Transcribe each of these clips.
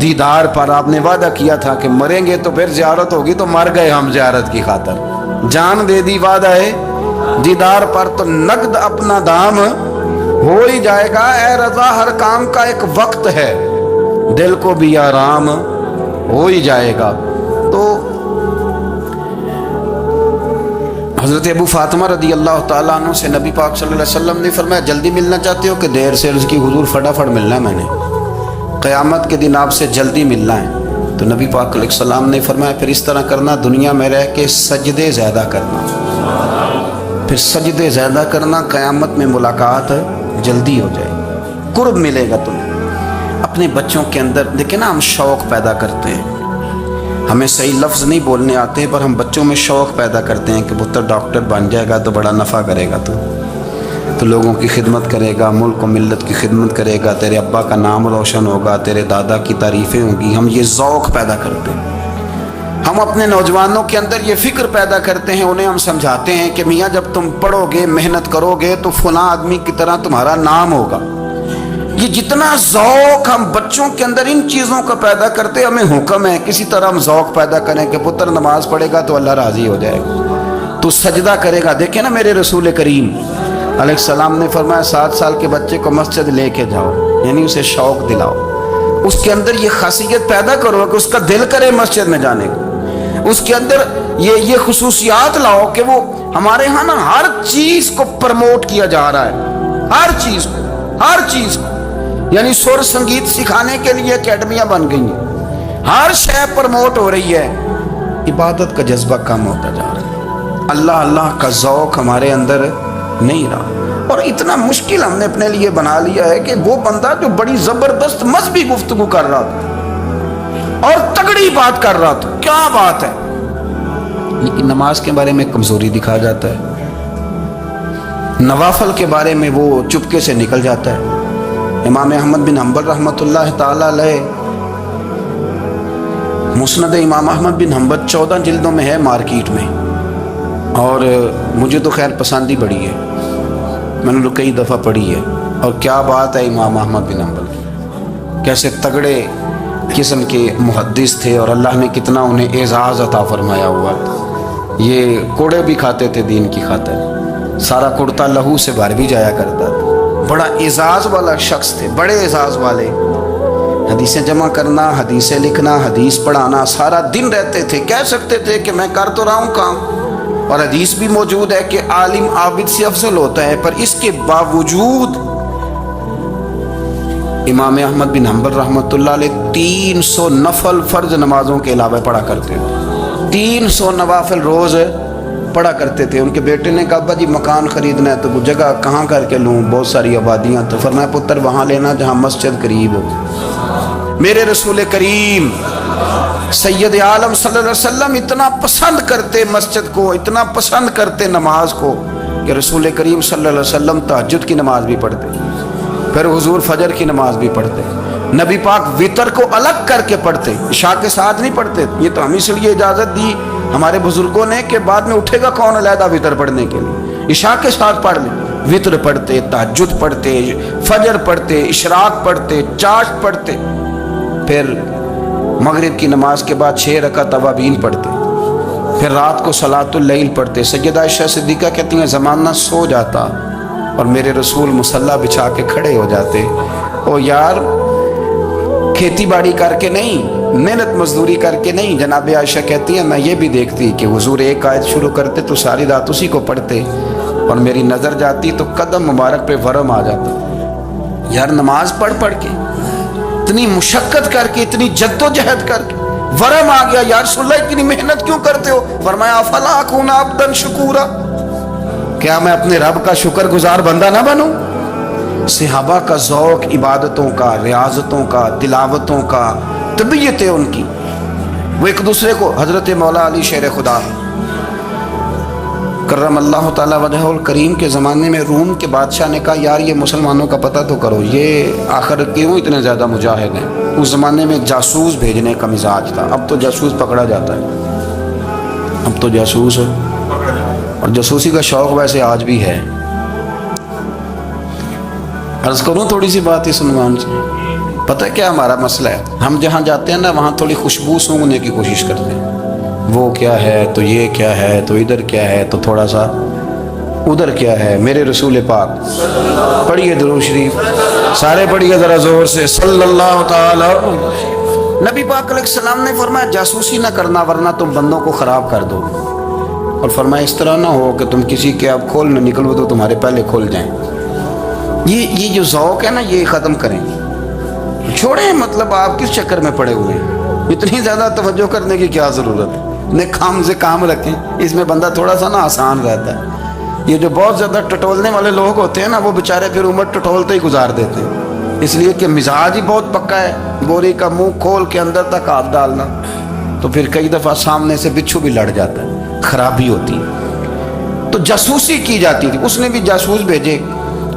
دیدار پر آپ نے وعدہ کیا تھا کہ مریں گے تو پھر زیارت ہوگی، تو مر گئے ہم زیارت کی خاطر، جان دے دی وعدہ ہے دیدار پر، تو نقد اپنا دام ہو ہی جائے گا۔ اے رضا ہر کام کا ایک وقت ہے، دل کو بھی آرام ہو ہی جائے گا۔ تو حضرت ابو فاطمہ رضی اللہ تعالیٰ عنہ سے نبی پاک صلی اللہ علیہ وسلم نے فرمایا جلدی ملنا چاہتے ہو کہ دیر سے؟ عرض کی حضور فٹافٹ ملنا ہے، میں نے قیامت کے دن آپ سے جلدی ملنا ہے۔ تو نبی پاک علیہ السلام نے فرمایا پھر اس طرح کرنا، دنیا میں رہ کے سجدے زیادہ کرنا، پھر سجدے زیادہ کرنا، قیامت میں ملاقات جلدی ہو جائے، قرب ملے گا تمہیں۔ اپنے بچوں کے اندر دیکھیں نا، ہم شوق پیدا کرتے ہیں، ہمیں صحیح لفظ نہیں بولنے آتے پر ہم بچوں میں شوق پیدا کرتے ہیں کہ پتر ڈاکٹر بن جائے گا تو بڑا نفع کرے گا، تو لوگوں کی خدمت کرے گا، ملک و ملت کی خدمت کرے گا، تیرے ابا کا نام روشن ہوگا، تیرے دادا کی تعریفیں ہوں گی۔ ہم یہ ذوق پیدا کرتے ہیں، ہم اپنے نوجوانوں کے اندر یہ فکر پیدا کرتے ہیں، انہیں ہم سمجھاتے ہیں کہ میاں جب تم پڑھو گے، محنت کرو گے تو فلاں آدمی کی طرح تمہارا نام ہوگا۔ یہ جتنا ذوق ہم بچوں کے اندر ان چیزوں کا پیدا کرتے، ہمیں حکم ہے کسی طرح ہم ذوق پیدا کریں کہ پتر نماز پڑھے گا تو اللہ راضی ہو جائے گا، تو سجدہ کرے گا۔ دیکھیں نا میرے رسول کریم علیہ السلام نے فرمایا 7 سال کے بچے کو مسجد لے کے جاؤ، یعنی اسے شوق دلاؤ، اس کے اندر یہ خاصیت پیدا کرو کہ اس کا دل کرے مسجد میں جانے کو، اس کے اندر یہ خصوصیات لاؤ کہ وہ ہمارے ہاں نا ہر چیز کو پرموٹ کیا جا رہا ہے، ہر چیز کو، یعنی سر سنگیت سکھانے کے لیے اکیڈمیاں بن گئی ہیں، ہر شے پرموٹ ہو رہی ہے، عبادت کا جذبہ کم ہوتا جا رہا ہے، اللہ کا ذوق ہمارے اندر نہیں رہا۔ اور اتنا مشکل ہم نے اپنے لیے بنا لیا ہے کہ وہ بندہ جو بڑی زبردست مذہبی گفتگو کر رہا تھا اور تگڑی بات کر رہا تھا، کیا بات ہے، لیکن نماز کے بارے میں کمزوری دکھا جاتا ہے، نوافل کے بارے میں وہ چپکے سے نکل جاتا ہے۔ امام احمد بن حنبل رحمۃ اللہ تعالی علیہ، مسند امام احمد بن حنبل 14 جلدوں میں ہے مارکیٹ میں، اور مجھے تو خیر پسند ہی بڑی ہے، میں نے کئی دفعہ پڑھی ہے، اور کیا بات ہے امام احمد بن حنبل کی، کیسے تگڑے قسم کے محدث تھے اور اللہ نے کتنا انہیں اعزاز عطا فرمایا ہوا تھا۔ یہ کوڑے بھی کھاتے تھے دین کی خاطر، سارا کرتا لہو سے بھر بھی جایا کرتا تھا، بڑا اعزاز والا شخص تھے، بڑے اعزاز والے، حدیثیں جمع کرنا، حدیثیں لکھنا، حدیث پڑھانا، سارا دن رہتے تھے۔ کہہ سکتے تھے کہ میں کر تو رہا ہوں کام، اور حدیث بھی موجود ہے کہ عالم عابد سے افضل ہوتا ہے، پر اس کے باوجود امام احمد بن حنبل رحمۃ اللہ علیہ 300 نفل فرض نمازوں کے علاوہ پڑھا کرتے تھے، 300 نوافل روز پڑھا کرتے تھے۔ ان کے بیٹے نے کہا ابا جی مکان خریدنا ہے تو وہ جگہ کہاں کر کے لوں، بہت ساری آبادیاں، تو فرمایا پتر وہاں لینا جہاں مسجد قریب ہو۔ میرے رسول کریم سید عالم صلی اللہ علیہ وسلم اتنا پسند کرتے مسجد کو، اتنا پسند کرتے نماز کو، کہ رسول کریم صلی اللہ علیہ وسلم تہجد کی نماز بھی پڑھتے، پھر حضور فجر کی نماز بھی پڑھتے، نبی پاک وتر کو الگ کر کے پڑھتے، عشاء کے ساتھ نہیں پڑھتے۔ یہ تو ہم اس لیے اجازت دی ہمارے بزرگوں نے کہ بعد میں اٹھے گا کون علیحدہ وتر پڑھنے کے لیے، عشاء کے ساتھ پڑھ لیں، وتر پڑھتے، تہجد پڑھتے، فجر پڑھتے، اشراق پڑھتے، چاشت پڑھتے، پھر مغرب کی نماز کے بعد 6 رکعت اوابین پڑھتے، پھر رات کو صلاۃ اللیل پڑھتے۔ سیدہ عائشہ صدیقہ کہتی ہیں زمانہ سو جاتا اور میرے رسول مصلی بچھا کے کھڑے ہو جاتے، او یار کھیتی باڑی کر کے نہیں، محنت مزدوری کر کے نہیں۔ جناب عائشہ کہتی ہیں میں یہ بھی دیکھتی کہ حضور ایک آیت شروع کرتے تو ساری رات اسی کو پڑھتے، اور میری نظر جاتی تو قدم مبارک پہ ورم آ جاتا۔ یار نماز پڑھ کے اتنی مشقت کر کے، اتنی جد و جہد کر کے ورم آ گیا، یا رسول اللہ اتنی محنت کیوں کرتے ہو؟ فرمایا افلا اکون عبدا شکورا، کیا میں اپنے رب کا شکر گزار بندہ نہ بنوں؟ صحابہ کا ذوق عبادتوں کا، ریاضتوں کا، تلاوتوں کا، طبیعت ہے ان کی، وہ ایک دوسرے کو، حضرت مولا علی شیر خدا کرم اللہ تعالی وجہہ الکریم کے زمانے میں روم کے بادشاہ نے کہا یار یہ مسلمانوں کا پتہ تو کرو، یہ آخر کیوں اتنے زیادہ مجاہد ہیں؟ اس زمانے میں جاسوس بھیجنے کا مزاج تھا، اب تو جاسوس پکڑا جاتا ہے، اب تو جاسوس ہے، اور جاسوسی کا شوق ویسے آج بھی ہے۔ عرض کروں تھوڑی سی بات اس عنوان سے، پتہ ہے کیا ہمارا مسئلہ ہے؟ ہم جہاں جاتے ہیں نا وہاں تھوڑی خوشبو سونگنے کی کوشش کرتے ہیں، وہ کیا ہے تو یہ کیا ہے تو ادھر کیا ہے تو تھوڑا سا ادھر کیا ہے۔ میرے رسول پاک، پڑھیے درود شریف، سارے پڑھیے ذرا زور سے، صلی اللہ تعالی۔ نبی پاک علیہ السلام نے فرمایا جاسوسی نہ کرنا ورنہ تم بندوں کو خراب کر دو، اور فرمایا اس طرح نہ ہو کہ تم کسی کے اب کھول نہ نکلو تو تمہارے پہلے کھول جائیں۔ یہ جو ذوق ہے نا یہ ختم کریں، چھوڑیں، مطلب آپ کس چکر میں پڑے ہوئے ہیں؟ اتنی زیادہ توجہ کرنے کی کیا ضرورت ہے؟ نیک کام سے کام رکھیں، اس میں بندہ تھوڑا سا نا آسان رہتا ہے۔ یہ جو بہت زیادہ ٹٹولنے والے لوگ ہوتے ہیں نا وہ بیچارے پھر عمر ٹٹولتے ہی گزار دیتے ہیں، اس لیے کہ مزاج ہی بہت پکا ہے۔ بوری کا منہ کھول کے اندر تک ہاتھ ڈالنا تو پھر کئی دفعہ سامنے سے بچھو بھی لڑ جاتا ہے، خرابی ہوتی ہے۔ تو جاسوسی کی جاتی تھی، اس نے بھی جاسوس بھیجے،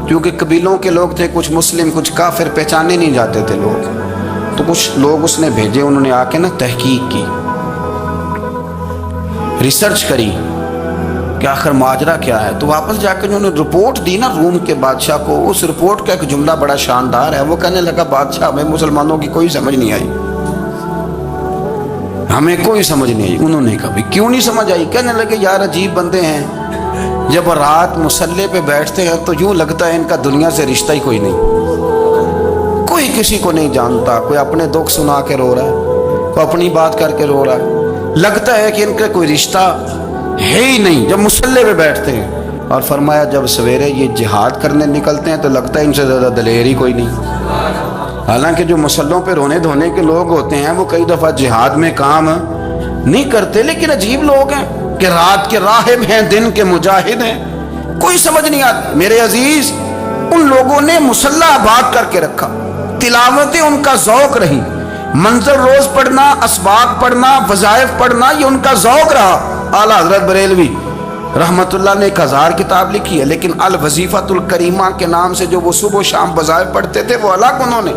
کیونکہ قبیلوں کے لوگ تھے، کچھ مسلم کچھ کافر، پہچانے نہیں جاتے تھے لوگ، تو کچھ لوگ اس نے بھیجے، انہوں نے آ کے نا تحقیق کی، ریسرچ کری کہ آخر ماجرا کیا ہے۔ تو واپس جا کے انہوں نے رپورٹ دی نا روم کے بادشاہ کو، اس رپورٹ کا ایک جملہ بڑا شاندار ہے، وہ کہنے لگا بادشاہ ہمیں مسلمانوں کی کوئی سمجھ نہیں آئی، ہمیں کوئی سمجھ نہیں آئی۔ انہوں نے کہا بھی کیوں نہیں سمجھ آئی؟ کہنے لگے یار عجیب بندے ہیں، جب رات مسلح پہ بیٹھتے ہیں تو یوں لگتا ہے ان کا دنیا سے رشتہ ہی کوئی نہیں، کوئی کسی کو نہیں جانتا، کوئی اپنے دکھ سنا کے رو رہا ہے، کوئی اپنی بات کر کے رو رہا ہے، لگتا ہے کہ ان کا کوئی رشتہ ہے ہی نہیں جب مسلح پہ بیٹھتے ہیں۔ اور فرمایا جب سویرے یہ جہاد کرنے نکلتے ہیں تو لگتا ہے ان سے زیادہ دلیر ہی کوئی نہیں، حالانکہ جو مسلحوں پہ رونے دھونے کے لوگ ہوتے ہیں وہ کئی دفعہ جہاد میں کام نہیں کرتے، لیکن عجیب لوگ ہیں کہ رات کے راہب ہیں دن کے مجاہد ہیں، کوئی سمجھ نہیں آتی۔ میرے عزیز، ان لوگوں نے مسلح آباد کر کے رکھا، تلاوتیں ان کا ذوق رہی، منظر روز پڑھنا، اسباق پڑھنا، وظائف پڑھنا، یہ ان کا ذوق رہا۔ اعلیٰ حضرت بریلوی رحمت اللہ نے 1000 کتاب لکھی ہے، لیکن الوظیفۃ الکریمہ کے نام سے جو وہ صبح و شام وظائف پڑھتے تھے وہ الگ انہوں نے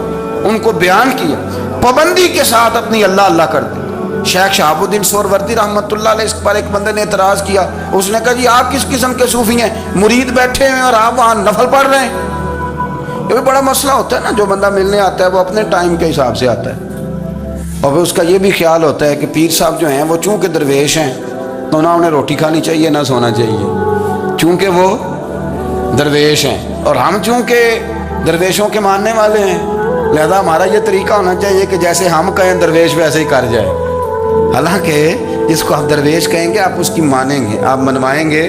ان کو بیان کیا، پابندی کے ساتھ اپنی اللہ اللہ کرتے۔ شیخ شہاب الدین سہروردی رحمت اللہ علیہ، اس پر ایک بندے نے اعتراض کیا، اس نے کہا جی آپ کس قسم کے صوفی ہیں، مرید بیٹھے ہیں اور آپ وہاں نفل پڑھ رہے ہیں؟ یہ بھی بڑا مسئلہ ہوتا ہے نا، جو بندہ ملنے آتا ہے وہ اپنے ٹائم کے حساب سے آتا ہے، اور پھر اس کا یہ بھی خیال ہوتا ہے کہ پیر صاحب جو ہیں وہ چونکہ درویش ہیں تو نہ انہیں روٹی کھانی چاہیے نہ سونا چاہیے، چونکہ وہ درویش ہیں، اور ہم چونکہ درویشوں کے ماننے والے ہیں لہذا ہمارا یہ طریقہ ہونا چاہیے کہ جیسے ہم کہیں درویش ویسے ہی کر جائے، حالانکہ جس کو آپ درویش کہیں گے آپ اس کی مانیں گے، آپ منوائیں گے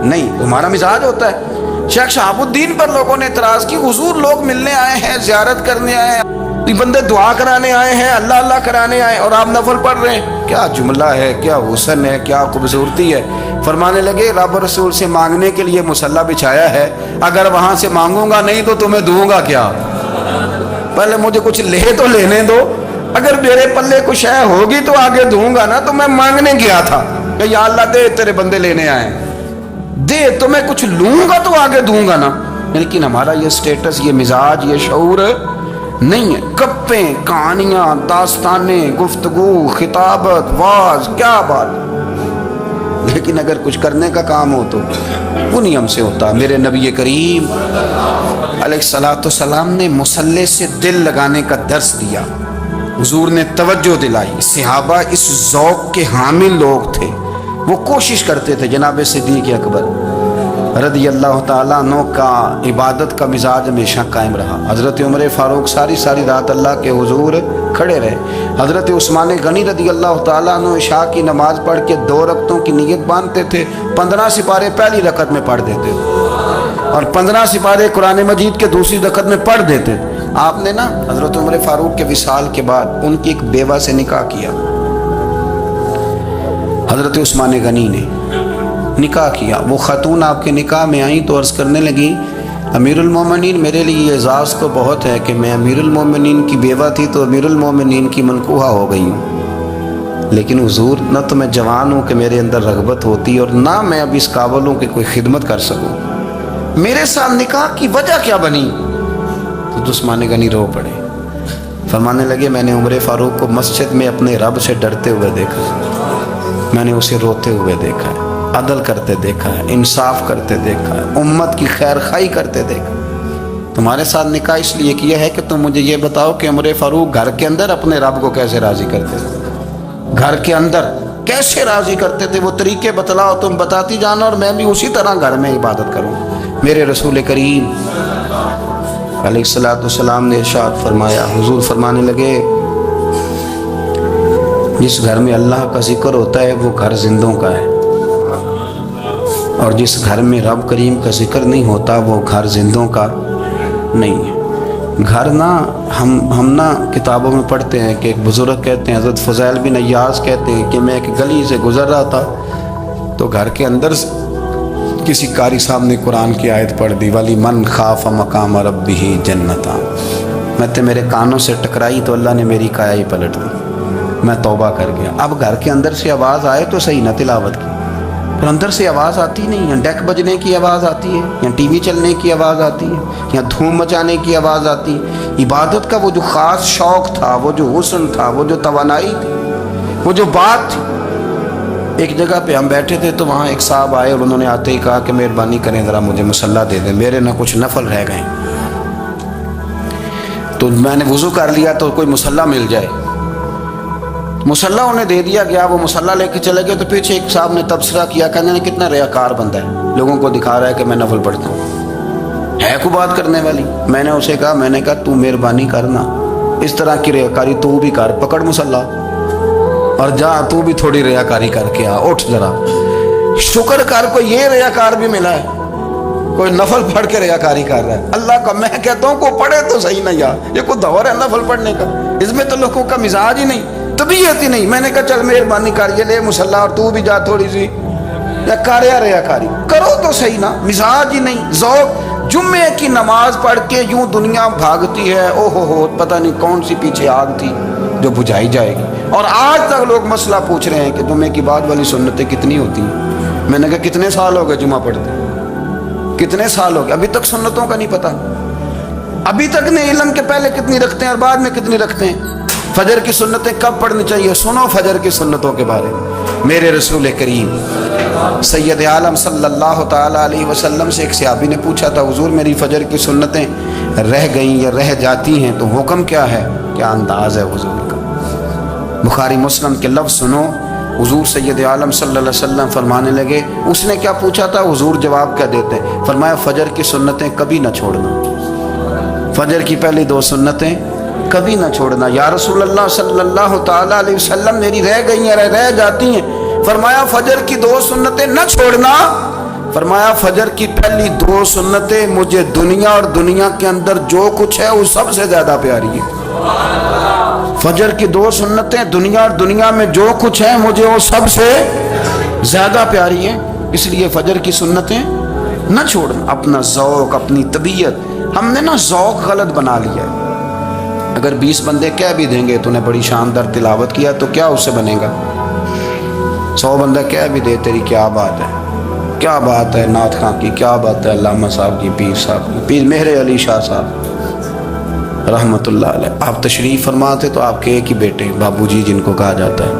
نہیں، ہمارا مزاج ہوتا ہے۔ شیخ شہاب الدین پر لوگوں نے اعتراض کی، حضور لوگ ملنے آئے ہیں، زیارت کرنے آئے ہیں، یہ بندے دعا کرانے آئے ہیں، اللہ اللہ کرانے آئے اور آپ نفل پڑھ رہے ہیں، کیا جملہ ہے، کیا حسن ہے، کیا خوبصورتی ہے۔ فرمانے لگے رب رسول سے مانگنے کے لیے مصلی بچھایا ہے، اگر وہاں سے مانگوں گا نہیں تو تمہیں دوں گا کیا؟ پہلے مجھے کچھ لے تو لینے دو، اگر میرے پلے کچھ ہے ہوگی تو آگے دوں گا نا، تو میں مانگنے گیا تھا کہ یا اللہ دے تیرے بندے لینے آئے، دے تو میں کچھ لوں گا تو آگے دوں گا نا، لیکن ہمارا یہ سٹیٹس، یہ مزاج، یہ شعور نہیں ہے۔ گپیں، کہانیاں، داستانیں، گفتگو، خطابت، واز، کیا بات، لیکن اگر کچھ کرنے کا کام ہو تو وہ نہیں ہم سے ہوتا۔ میرے نبی کریم علیہ السلام نے مصلی سے دل لگانے کا درس دیا، حضور نے توجہ دلائی، صحابہ اس ذوق کے حامل لوگ تھے، وہ کوشش کرتے تھے۔ جناب صدیق اکبر رضی اللہ تعالیٰ عنہ کا عبادت کا مزاج ہمیشہ قائم رہا۔ حضرت عمر فاروق ساری رات اللہ کے حضور کھڑے رہے۔ حضرت عثمان غنی رضی اللہ تعالیٰ عنہ عشاء کی نماز پڑھ کے 2 رکعتوں کی نیت باندھتے تھے، 15 سپارے پہلی رکعت میں پڑھ دیتے تھے اور 15 سپارے قرآن مجید کے دوسری رکعت میں پڑھ دیتے تھے۔ آپ نے نا حضرت عمر فاروق کے وصال کے بعد ان کی ایک بیوہ سے نکاح کیا، حضرت عثمان غنی نے نکاح کیا۔ وہ خاتون آپ کے نکاح میں آئیں تو عرض کرنے لگی امیر المومنین میرے لیے یہ اعزاز تو بہت ہے کہ میں امیر المومنین کی بیوہ تھی تو امیر المومنین کی منکوحہ ہو گئی ہوں، لیکن حضور نہ تو میں جوان ہوں کہ میرے اندر رغبت ہوتی اور نہ میں اب اس قابل ہوں کہ کوئی خدمت کر سکوں، میرے ساتھ نکاح کی وجہ کیا بنی؟ تو عثمان غنی رو پڑے، فرمانے لگے میں نے عمر فاروق کو مسجد میں اپنے رب سے ڈرتے ہوئے دیکھا، میں نے اسے روتے ہوئے دیکھا ہے، عدل کرتے دیکھا ہے، انصاف کرتے دیکھا ہے، امت کی خیر خواہی کرتے دیکھا، تمہارے ساتھ نکاح اس لیے کیا ہے کہ تم مجھے یہ بتاؤ کہ عمر فاروق گھر کے اندر اپنے رب کو کیسے راضی کرتے تھے، گھر کے اندر کیسے راضی کرتے تھے، وہ طریقے بتلاؤ، تم بتاتی جانا اور میں بھی اسی طرح گھر میں عبادت کروں۔ میرے رسول کریم علیہ الصلوۃ والسلام نے ارشاد فرمایا، حضور فرمانے لگے جس گھر میں اللہ کا ذکر ہوتا ہے وہ گھر زندوں کا ہے، اور جس گھر میں رب کریم کا ذکر نہیں ہوتا وہ گھر زندوں کا نہیں ہے۔ گھر نا ہم نا کتابوں میں پڑھتے ہیں کہ ایک بزرگ کہتے ہیں، حضرت فضیل بن عیاض کہتے ہیں کہ میں ایک گلی سے گزر رہا تھا تو گھر کے اندر کسی قاری صاحب نے قرآن کی آیت پڑھ دی، ولی من خاف مقام ربہ جنتان، میں تے میرے کانوں سے ٹکرائی تو اللہ نے میری کایا ہی پلٹ دی، میں توبہ کر گیا۔ اب گھر کے اندر سے آواز آئے تو صحیح نہ تلاوت کی، پر اندر سے آواز آتی نہیں ہے، ڈیک بجنے کی آواز آتی ہے، یا ٹی وی چلنے کی آواز آتی ہے، یا دھوم مچانے کی آواز آتی ہے۔ عبادت کا وہ جو خاص شوق تھا، وہ جو حسن تھا، وہ جو توانائی تھی، وہ جو بات تھی۔ ایک جگہ پہ ہم بیٹھے تھے تو وہاں ایک صاحب آئے اور انہوں نے آتے ہی کہا کہ مہربانی کریں ذرا مجھے مصلی دے دیں، میرے نہ کچھ نفل رہ گئے۔ تو میں نے وضو کر لیا تو کوئی مصلی مل جائے، مصلی انہیں دے دیا گیا، وہ مصلی لے کے چلے گئے تو پیچھے ایک صاحب نے تبصرہ کیا، کہنے نے کتنا ریاکار بندہ ہے، لوگوں کو دکھا رہا ہے کہ میں نفل پڑھتا ہوں، ہے کو بات کرنے والی۔ میں نے اسے کہا، میں نے کہا تو مہربانی کرنا، اس طرح کی ریاکاری تو بھی کر، پکڑ مصلی اور جا تو بھی تھوڑی ریاکاری کر کے آ، اٹھ ذرا شکر کر، کوئی یہ ریاکار بھی ملا ہے، کوئی نفل پڑھ کے ریاکاری کر رہا ہے۔ اللہ کا میں کہتا ہوں کو پڑھے تو صحیح نہیں، یار یہ کوئی دور ہے نفل پڑھنے کا، اس میں تو لوگوں کا مزاج ہی نہیں، طبیعت ہی نہیں۔ میں نے کہا چل مہربانی کر یہ لے مصلی اور تو بھی جا تھوڑی سی، یا کر یا ریاکاری کرو تو صحیح نا، مزاج ہی نہیں، ذوق۔ جمعے کی نماز پڑھ کے یوں دنیا بھاگتی ہے، او ہو پتہ نہیں کون سی پیچھے آگ تھی جو بجھائی جائے گی، اور آج تک لوگ مسئلہ پوچھ رہے ہیں کہ جمعے کی بعد والی سنتیں کتنی ہوتی ہیں۔ میں نے کہا کتنے سال ہو گئے جمعہ پڑھتے، کتنے سال ہو گئے، ابھی تک سنتوں کا نہیں پتہ، ابھی تک نہیں علم کے پہلے کتنی رکھتے ہیں اور بعد میں کتنی رکھتے ہیں۔ فجر کی سنتیں کب پڑھنی چاہیے، سنو فجر کی سنتوں کے بارے میں۔ میرے رسول کریم سید عالم صلی اللہ تعالیٰ علیہ وسلم سے ایک صحابی نے پوچھا تھا، حضور میری فجر کی سنتیں رہ گئیں یا رہ جاتی ہیں تو حکم کیا ہے، کیا انداز ہے حضور کا۔ بخاری مسلم کے لفظ سنو، حضور سید عالم صلی اللہ علیہ وسلم فرمانے لگے، اس نے کیا پوچھا تھا، حضور جواب کیا دیتے، فرمایا فجر کی سنتیں کبھی نہ چھوڑنا، فجر کی پہلی 2 سنتیں کبھی نہ چھوڑنا۔ یا رسول اللہ صلی اللہ تعالیٰ علیہ وسلم میری رہ گئی ہیں، رہ جاتی ہیں، فرمایا فجر کی 2 سنتیں نہ چھوڑنا، فرمایا فجر کی پہلی 2 سنتیں مجھے دنیا اور دنیا کے اندر جو کچھ ہے وہ سب سے زیادہ پیاری ہے۔ فجر کی 2 سنتیں دنیا اور دنیا میں جو کچھ ہے مجھے وہ سب سے زیادہ پیاری ہیں، اس لیے فجر کی سنتیں نہ چھوڑنا۔ اپنا ذوق، اپنی طبیعت، ہم نے نا ذوق غلط بنا لیا ہے۔ اگر 20 بندے کہہ بھی دیں گے تو نے بڑی شاندار تلاوت کیا تو کیا اس سے بنے گا، 100 بندہ کہہ بھی دے تیری کیا بات ہے، کیا بات ہے نعت خاں کی، کیا بات ہے علامہ صاحب کی، پیر صاحب کی، پیر مہر علی شاہ صاحب رحمۃ اللہ علیہ۔ آپ تشریف فرما تھے تو آپ کے ایک ہی بیٹے بابو جی جن کو کہا جاتا ہے،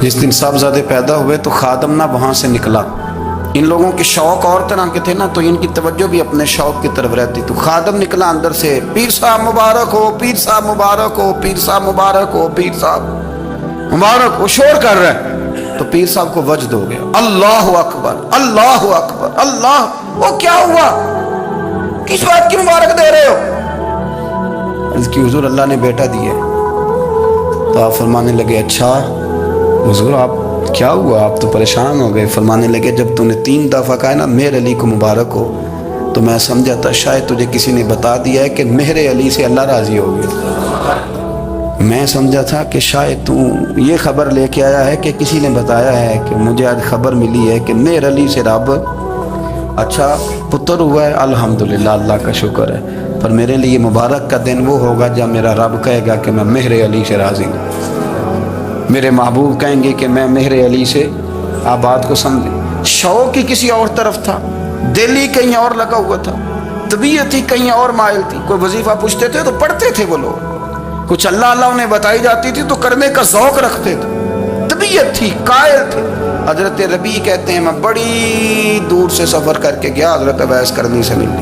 جس دن صاحبزادے پیدا ہوئے تو خادم نہ وہاں سے نکلا، ان لوگوں کے شوق اور طرح کے تھے نا تو ان کی توجہ بھی اپنے شوق کی طرف رہتی، تو خادم نکلا اندر سے، پیر صاحب مبارک ہو، پیر صاحب مبارک ہو، پیر صاحب مبارک ہو، پیر صاحب مبارک ہو، شور کر رہا ہے۔ تو پیر صاحب کو وجد ہو گیا، اللہ اکبر اللہ اکبر اللہ، وہ کیا ہوا، کس بات کی مبارک دے رہے ہو؟ اس کی حضور اللہ نے بیٹا دیا۔ تو آپ فرمانے لگے اچھا حضور آپ کیا ہوا، آپ تو پریشان ہو گئے۔ فرمانے لگے جب تو نے 3 دفعہ کہا نا مہر علی کو مبارک ہو تو میں سمجھا تھا شاید تجھے کسی نے بتا دیا ہے کہ مہر علی سے اللہ راضی ہو گیا، میں سمجھا تھا کہ شاید تو یہ خبر لے کے آیا ہے کہ کسی نے بتایا ہے کہ مجھے آج خبر ملی ہے کہ مہر علی سے رب اچھا پتر ہوا ہے، الحمدللہ اللہ کا شکر ہے، پر میرے لیے مبارک کا دن وہ ہوگا جب میرا رب کہے گا کہ میں مہر علی سے راضی ہوں، میرے محبوب کہیں گے کہ میں مہر علی سے، آپ بات کو سمجھیں۔ شوق ہی کسی اور طرف تھا، دل ہی کہیں اور لگا ہوا تھا، طبیعت ہی کہیں اور مائل تھی۔ کوئی وظیفہ پوچھتے تھے تو پڑھتے تھے وہ لوگ، کچھ اللہ اللہ انہیں بتائی جاتی تھی تو کرنے کا ذوق رکھتے تھے، طبیعت تھی، قائل تھے۔ حضرت ربیع کہتے ہیں میں بڑی دور سے سفر کر کے گیا حضرت اویس کرنی سے ملنے،